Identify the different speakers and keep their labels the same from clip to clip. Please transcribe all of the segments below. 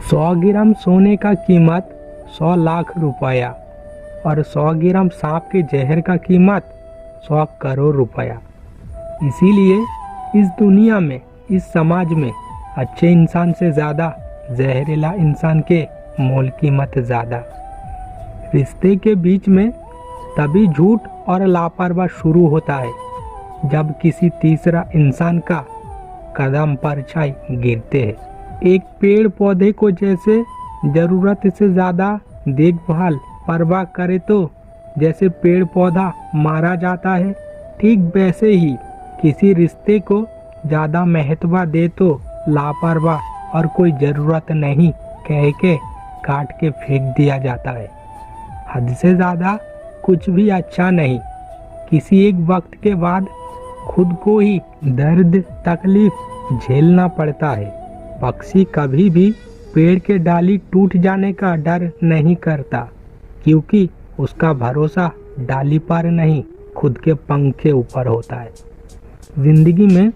Speaker 1: 100 ग्राम सोने का कीमत 100 लाख रुपया और 100 ग्राम सांप के जहर का कीमत 100 करोड़ रुपया। इसीलिए इस दुनिया में, इस समाज में अच्छे इंसान से ज़्यादा जहरीला इंसान के मोल कीमत ज़्यादा। रिश्ते के बीच में तभी झूठ और लापरवाह शुरू होता है जब किसी तीसरा इंसान का कदम परछाई गिरते हैं। एक पेड़ पौधे को जैसे ज़रूरत से ज़्यादा देखभाल परवाह करे तो जैसे पेड़ पौधा मारा जाता है, ठीक वैसे ही किसी रिश्ते को ज़्यादा महत्व दे तो लापरवाह और कोई ज़रूरत नहीं कह के काट के फेंक दिया जाता है। हद से ज़्यादा कुछ भी अच्छा नहीं। किसी एक वक्त के बाद खुद को ही दर्द तकलीफ झेलना पड़ता है। पक्षी कभी भी पेड़ के डाली टूट जाने का डर नहीं करता, क्योंकि उसका भरोसा डाली पर नहीं, खुद के पंख के ऊपर होता है। जिंदगी में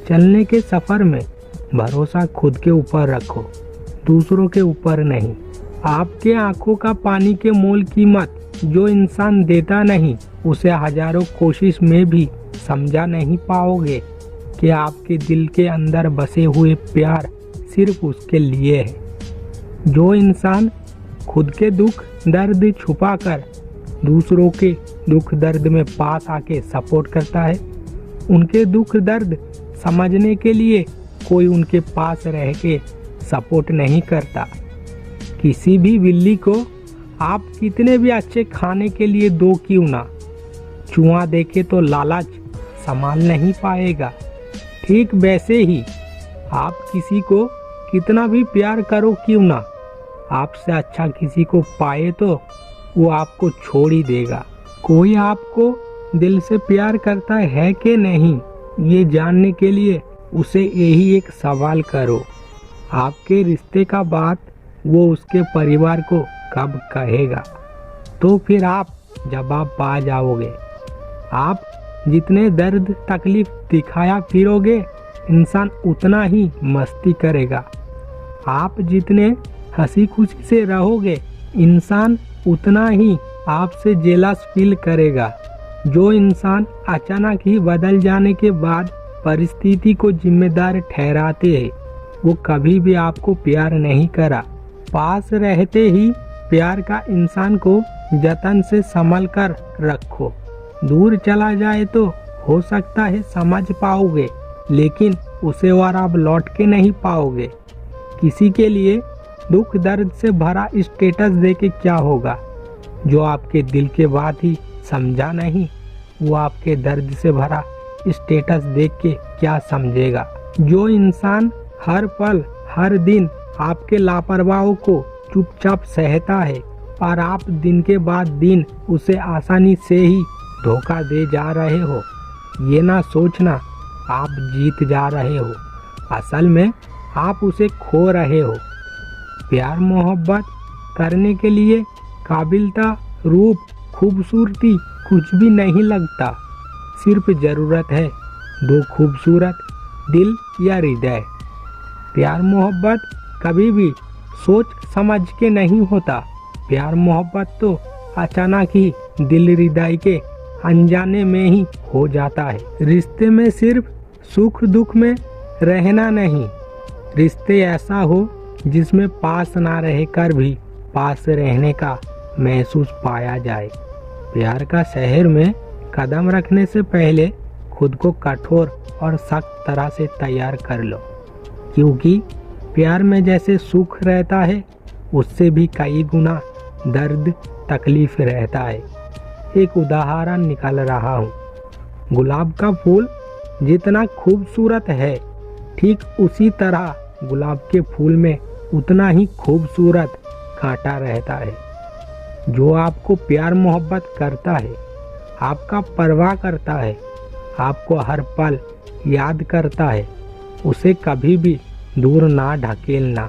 Speaker 1: चलने के सफ़र में भरोसा खुद के ऊपर रखो, दूसरों के ऊपर नहीं। आपके आंखों का पानी के मोल कीमत जो इंसान देता नहीं, उसे हजारों कोशिश में भी समझा नहीं पाओगे कि आपके दिल के अंदर बसे हुए प्यार सिर्फ उसके लिए है। जो इंसान खुद के दुख दर्द छुपाकर दूसरों के दुख दर्द में पास आके सपोर्ट करता है, उनके दुख दर्द समझने के लिए कोई उनके पास रह के सपोर्ट नहीं करता। किसी भी बिल्ली को आप कितने भी अच्छे खाने के लिए दो क्यों ना, चूहा देखे तो लालच संभाल नहीं पाएगा। ठीक वैसे ही आप किसी को कितना भी प्यार करो क्यों ना, आपसे अच्छा किसी को पाए तो वो आपको छोड़ ही देगा। कोई आपको दिल से प्यार करता है कि नहीं, ये जानने के लिए उसे यही एक सवाल करो। आपके रिश्ते का बात वो उसके परिवार को कब कहेगा, तो फिर आप जवाब पा जाओगे। आप जितने दर्द तकलीफ दिखाया फिरोगे, इंसान उतना ही मस्ती करेगा। आप जितने हंसी खुशी से रहोगे, इंसान उतना ही आपसे जेलस फील करेगा। जो इंसान अचानक ही बदल जाने के बाद परिस्थिति को जिम्मेदार ठहराते हैं, वो कभी भी आपको प्यार नहीं करा। पास रहते ही प्यार का इंसान को जतन से संभल कर रखो। दूर चला जाए तो हो सकता है समझ पाओगे, लेकिन उसे और आप लौट के नहीं पाओगे। किसी के लिए दुख दर्द से भरा स्टेटस दे के क्या होगा? जो आपके दिल के बात ही समझा नहीं, वो आपके दर्द से भरा स्टेटस देख के क्या समझेगा? जो इंसान हर पल हर दिन आपके लापरवाहों को चुपचाप सहता है और आप दिन के बाद दिन उसे आसानी से ही धोखा दे जा रहे हो, ये ना सोचना आप जीत जा रहे हो, असल में आप उसे खो रहे हो। प्यार मोहब्बत करने के लिए काबिलता, रूप, खूबसूरती कुछ भी नहीं लगता। सिर्फ ज़रूरत है दो खूबसूरत दिल या हृदय। प्यार मोहब्बत कभी भी सोच समझ के नहीं होता। प्यार मोहब्बत तो अचानक ही दिल हृदय के अनजाने में ही हो जाता है। रिश्ते में सिर्फ सुख दुख में रहना नहीं, रिश्ते ऐसा हो जिसमें पास ना रहकर भी पास रहने का महसूस पाया जाए। प्यार का शहर में कदम रखने से पहले खुद को कठोर और सख्त तरह से तैयार कर लो, क्योंकि प्यार में जैसे सुख रहता है, उससे भी कई गुना दर्द तकलीफ रहता है। एक उदाहरण निकाल रहा हूँ। गुलाब का फूल जितना खूबसूरत है, ठीक उसी तरह गुलाब के फूल में उतना ही खूबसूरत कांटा रहता है। जो आपको प्यार मोहब्बत करता है, आपका परवाह करता है, आपको हर पल याद करता है, उसे कभी भी दूर ना ढकेलना,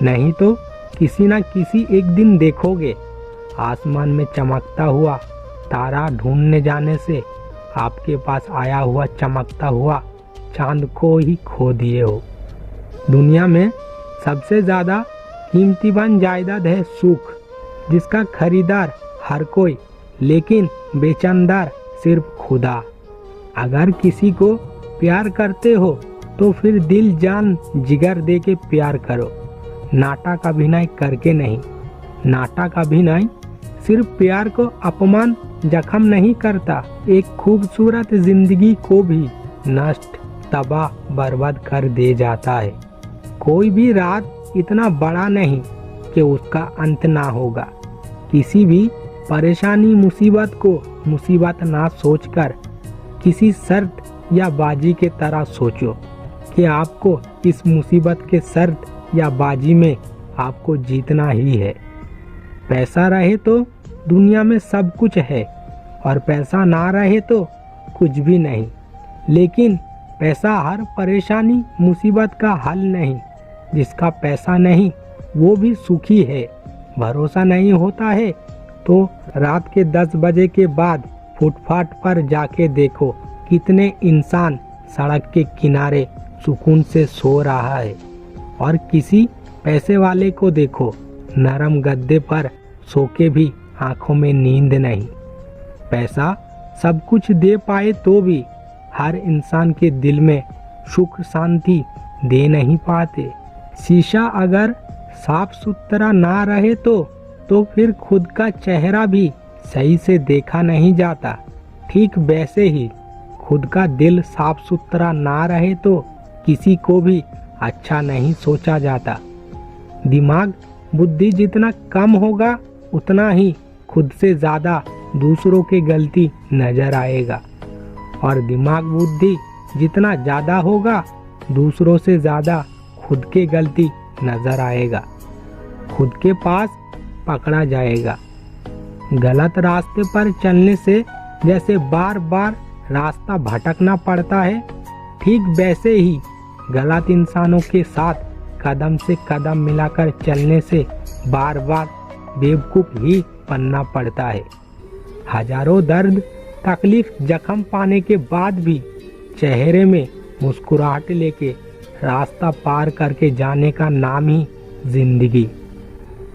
Speaker 1: नहीं तो किसी ना किसी एक दिन देखोगे आसमान में चमकता हुआ तारा ढूंढने जाने से आपके पास आया हुआ चमकता हुआ चांद को ही खो दिए हो। दुनिया में सबसे ज़्यादा कीमतीवान जायदाद है सुख, जिसका खरीदार हर कोई, लेकिन बेचनदार सिर्फ खुदा। अगर किसी को प्यार करते हो तो फिर दिल जान जिगर दे के प्यार करो, नाटक अभिनय करके नहीं। नाटक अभिनय सिर्फ प्यार को अपमान जख्म नहीं करता, एक खूबसूरत जिंदगी को भी नष्ट तबाह बर्बाद कर दे जाता है। कोई भी रात इतना बड़ा नहीं कि उसका अंत ना होगा। किसी भी परेशानी मुसीबत को मुसीबत ना सोचकर किसी शर्त या बाजी के तरह सोचो कि आपको इस मुसीबत के शर्त या बाजी में आपको जीतना ही है। पैसा रहे तो दुनिया में सब कुछ है और पैसा ना रहे तो कुछ भी नहीं। लेकिन पैसा हर परेशानी मुसीबत का हल नहीं। जिसका पैसा नहीं वो भी सुखी है। भरोसा नहीं होता है तो रात के 10 बजे के बाद फुटपाथ पर जाके देखो कितने इंसान सड़क के किनारे सुकून से सो रहा है, और किसी पैसे वाले को देखो नरम गद्दे पर सो के भी आंखों में नींद नहीं। पैसा सब कुछ दे पाए तो भी हर इंसान के दिल में सुख शांति दे नहीं पाते। शीशा अगर साफ सुथरा ना रहे तो फिर खुद का चेहरा भी सही से देखा नहीं जाता। ठीक वैसे ही खुद का दिल साफ सुथरा ना रहे तो किसी को भी अच्छा नहीं सोचा जाता। दिमाग बुद्धि जितना कम होगा उतना ही खुद से ज़्यादा दूसरों की गलती नजर आएगा, और दिमाग बुद्धि जितना ज़्यादा होगा दूसरों से ज़्यादा खुद के गलती नजर आएगा। खुद के पास पकड़ा जाएगा। गलत रास्ते पर चलने से जैसे बार बार रास्ता भटकना पड़ता है, ठीक वैसे ही गलत इंसानों के साथ कदम से कदम मिलाकर चलने से बार बार बेवकूफ ही बनना पड़ता है। हजारों दर्द तकलीफ जख्म पाने के बाद भी चेहरे में मुस्कुराहट लेके रास्ता पार करके जाने का नाम ही जिंदगी।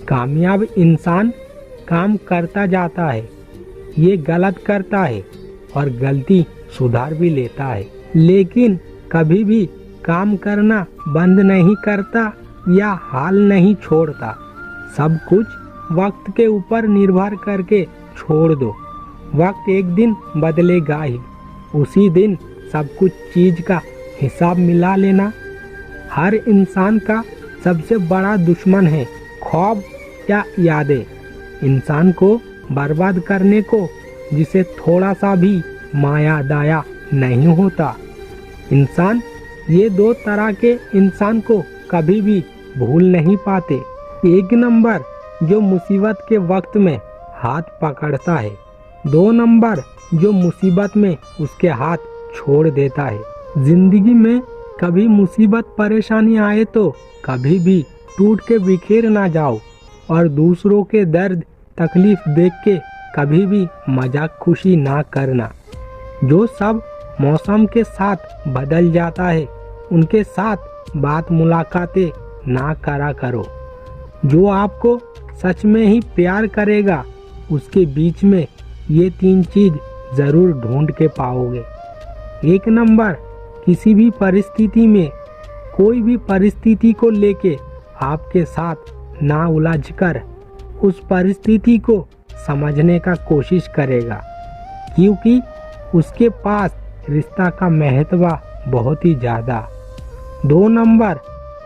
Speaker 1: कामयाब इंसान काम करता जाता है, ये गलत करता है और गलती सुधार भी लेता है, लेकिन कभी भी काम करना बंद नहीं करता या हाल नहीं छोड़ता। सब कुछ वक्त के ऊपर निर्भर करके छोड़ दो। वक्त एक दिन बदलेगा ही, उसी दिन सब कुछ चीज का हिसाब मिला लेना। हर इंसान का सबसे बड़ा दुश्मन है ख्वाब या यादें। इंसान को बर्बाद करने को जिसे थोड़ा सा भी माया दाया नहीं होता। इंसान ये दो तरह के इंसान को कभी भी भूल नहीं पाते। एक नंबर जो मुसीबत के वक्त में हाथ पकड़ता है, 2 नंबर जो मुसीबत में उसके हाथ छोड़ देता है। जिंदगी में कभी मुसीबत परेशानी आए तो कभी भी टूट के बिखेर ना जाओ, और दूसरों के दर्द तकलीफ देख के कभी भी मजाक खुशी ना करना। जो सब मौसम के साथ बदल जाता है उनके साथ बात मुलाकातें ना करा करो। जो आपको सच में ही प्यार करेगा उसके बीच में ये 3 चीज जरूर ढूंढ के पाओगे। 1 नंबर, किसी भी परिस्थिति में कोई भी परिस्थिति को लेके आपके साथ ना उलझकर उस परिस्थिति को समझने का कोशिश करेगा, क्योंकि उसके पास रिश्ता का महत्व बहुत ही ज़्यादा। 2 नंबर,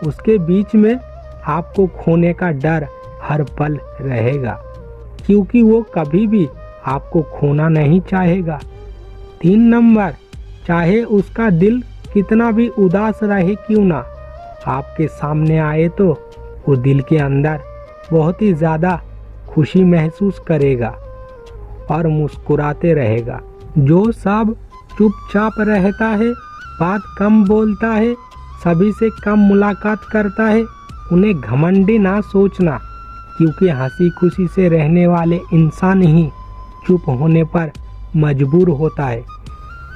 Speaker 1: उसके बीच में आपको खोने का डर हर पल रहेगा, क्योंकि वो कभी भी आपको खोना नहीं चाहेगा। 3 नंबर, चाहे उसका दिल कितना भी उदास रहे क्यों ना, आपके सामने आए तो वो दिल के अंदर बहुत ही ज़्यादा खुशी महसूस करेगा और मुस्कुराते रहेगा। जो सब चुपचाप रहता है, बात कम बोलता है, सभी से कम मुलाकात करता है, उन्हें घमंडी ना सोचना, क्योंकि हंसी खुशी से रहने वाले इंसान ही चुप होने पर मजबूर होता है,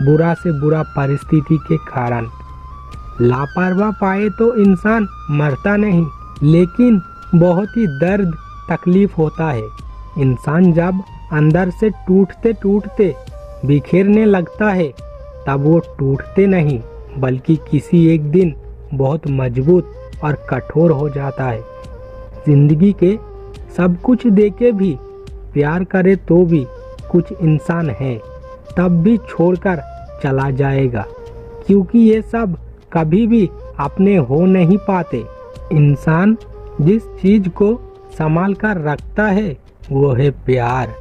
Speaker 1: बुरा से बुरा परिस्थिति के कारण। लापरवाह पाए तो इंसान मरता नहीं, लेकिन बहुत ही दर्द तकलीफ होता है। इंसान जब अंदर से टूटते टूटते बिखरने लगता है तब वो टूटते नहीं बल्कि किसी एक दिन बहुत मजबूत और कठोर हो जाता है। जिंदगी के सब कुछ देके भी प्यार करे तो भी कुछ इंसान है तब भी छोड़कर चला जाएगा, क्योंकि ये सब कभी भी अपने हो नहीं पाते। इंसान जिस चीज को संभाल कर रखता है वो है प्यार,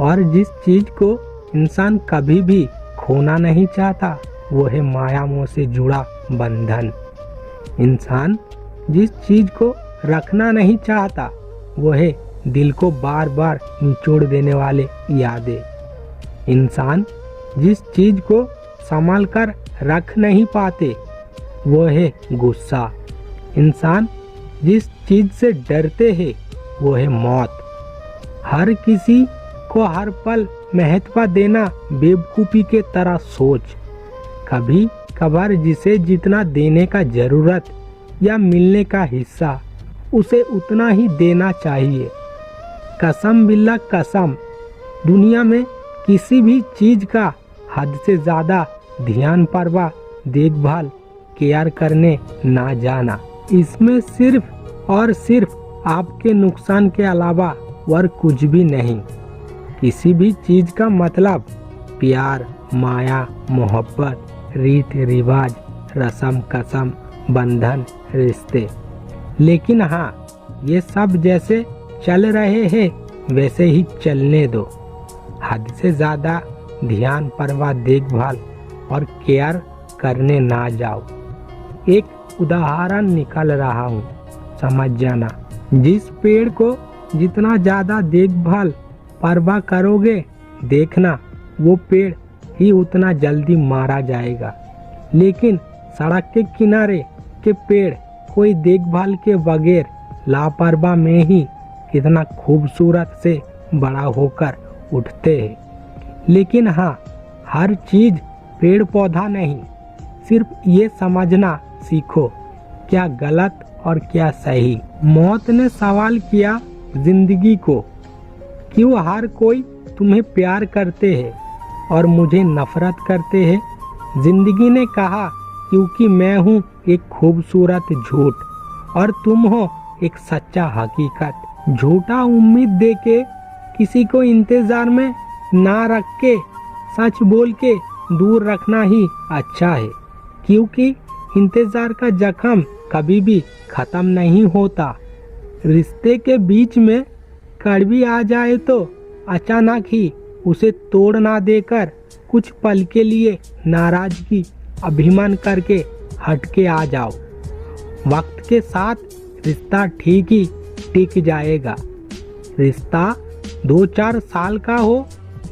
Speaker 1: और जिस चीज को इंसान कभी भी खोना नहीं चाहता वो है माया मोह से जुड़ा बंधन। इंसान जिस चीज को रखना नहीं चाहता वो है दिल को बार बार निचोड़ देने वाले यादें। इंसान जिस चीज को संभाल कर रख नहीं पाते वो है गुस्सा। इंसान जिस चीज से डरते हैं वो है मौत। हर किसी को हर पल महत्व देना बेवकूफ़ी के तरह सोच। कभी कभार जिसे जितना देने का जरूरत या मिलने का हिस्सा उसे उतना ही देना चाहिए। कसम बिल्ला कसम, दुनिया में किसी भी चीज का हद से ज्यादा ध्यान परवाह देखभाल केयर करने ना जाना। इसमें सिर्फ और सिर्फ आपके नुकसान के अलावा और कुछ भी नहीं। किसी भी चीज का मतलब प्यार, माया, मोहब्बत, रीत रिवाज, रस्म कसम, बंधन, रिश्ते। लेकिन हाँ, ये सब जैसे चल रहे हैं वैसे ही चलने दो। हद से ज्यादा ध्यान परवाह देखभाल और केयर करने ना जाओ। एक उदाहरण निकाल रहा हूँ, समझ जाना। जिस पेड़ को जितना ज्यादा देखभाल परवाह करोगे देखना वो पेड़ ही उतना जल्दी मारा जाएगा। लेकिन सड़क के किनारे के पेड़ कोई देखभाल के बगैर लापरवाह में ही कितना खूबसूरत से बड़ा होकर उठते हैं। लेकिन हाँ, हर चीज पेड़ पौधा नहीं। सिर्फ ये समझना सीखो क्या गलत और क्या सही। मौत ने सवाल किया जिंदगी को, क्यों हर कोई तुम्हें प्यार करते हैं और मुझे नफरत करते हैं। जिंदगी ने कहा क्योंकि मैं हूँ एक खूबसूरत झूठ और तुम हो एक सच्चा हकीकत। झूठा उम्मीद देके किसी को इंतजार में ना रख के सच बोल के दूर रखना ही अच्छा है, क्योंकि इंतजार का जख्म कभी भी खत्म नहीं होता। रिश्ते के बीच में कड़वी आ जाए तो अचानक ही उसे तोड़ ना देकर कुछ पल के लिए नाराजगी अभिमान करके हट के आ जाओ। वक्त के साथ रिश्ता ठीक ही टिक जाएगा। रिश्ता 2-4 साल का हो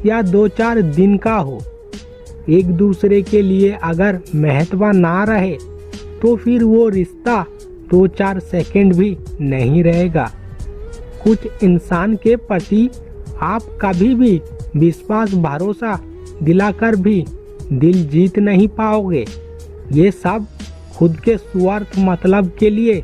Speaker 1: या 2-4 दिन का हो, एक दूसरे के लिए अगर महत्व ना रहे तो फिर वो रिश्ता 2-4 सेकंड भी नहीं रहेगा। कुछ इंसान के प्रति आप कभी भी विश्वास भरोसा दिलाकर भी दिल जीत नहीं पाओगे। ये सब खुद के स्वार्थ मतलब के लिए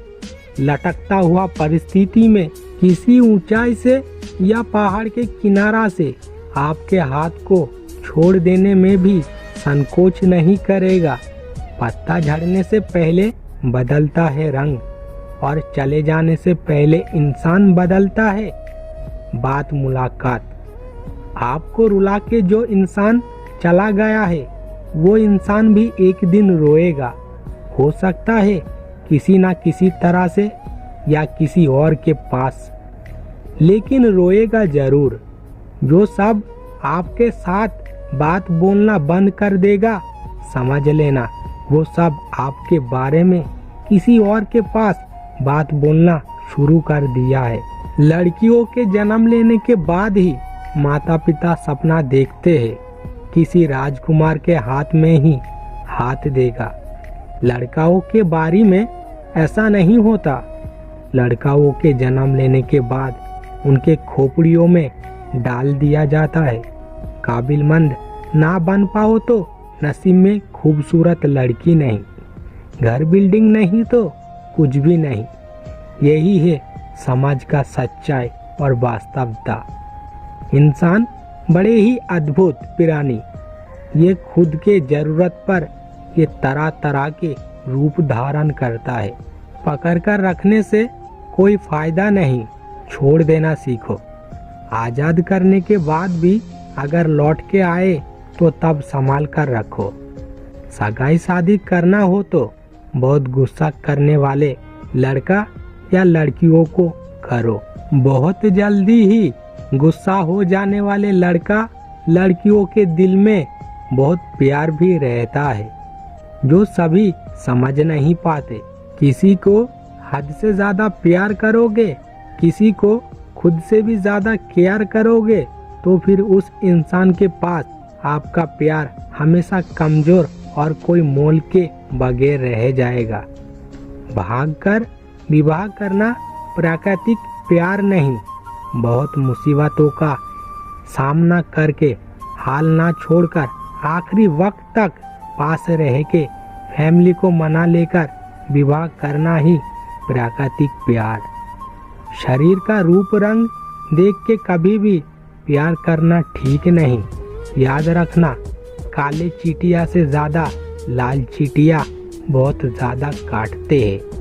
Speaker 1: लटकता हुआ परिस्थिति में किसी ऊंचाई से या पहाड़ के किनारा से आपके हाथ को छोड़ देने में भी संकोच नहीं करेगा। पत्ता झड़ने से पहले बदलता है रंग और चले जाने से पहले इंसान बदलता है। बात मुलाकात। आपको रुला के जो इंसान चला गया है वो इंसान भी एक दिन रोएगा। हो सकता है किसी ना किसी तरह से या किसी और के पास, लेकिन रोएगा जरूर। जो सब आपके साथ बात बोलना बंद कर देगा, समझ लेना वो सब आपके बारे में किसी और के पास बात बोलना शुरू कर दिया है। लड़कियों के जन्म लेने के बाद ही माता पिता सपना देखते हैं किसी राजकुमार के हाथ में ही हाथ देगा। लड़काओं के बारे में ऐसा नहीं होता। लड़काओं के जन्म लेने के बाद उनके खोपड़ियों में डाल दिया जाता है। काबिलमंद ना बन पाओ तो नसीब में खूबसूरत लड़की नहीं, घर बिल्डिंग नहीं तो कुछ भी नहीं। यही है समझ का सच्चाई और वास्तवता। इंसान बड़े ही अद्भुत प्राणी, ये खुद के जरूरत पर ये तरह तरह के रूप धारण करता है। पकड़ कर रखने से कोई फायदा नहीं, छोड़ देना सीखो। आजाद करने के बाद भी अगर लौट के आए तो तब संभाल कर रखो। सगाई शादी करना हो तो बहुत गुस्सा करने वाले लड़का या लड़कियों को करो। बहुत जल्दी ही गुस्सा हो जाने वाले लड़का लड़कियों के दिल में बहुत प्यार भी रहता है, जो सभी समझ नहीं पाते। किसी को हद से ज्यादा प्यार करोगे, किसी को खुद से भी ज्यादा केयर करोगे, तो फिर उस इंसान के पास आपका प्यार हमेशा कमजोर और कोई मोल के बगैर रह जाएगा। भागकर विवाह करना प्राकृतिक प्यार नहीं, बहुत मुसीबतों का सामना करके हाल ना छोड़कर आखिरी वक्त तक पास रह के फैमिली को मना लेकर विवाह करना ही प्राकृतिक प्यार। शरीर का रूप रंग देख के कभी भी प्यार करना ठीक नहीं। याद रखना, काले चींटिया से ज्यादा लाल चींटिया बहुत ज्यादा काटते हैं।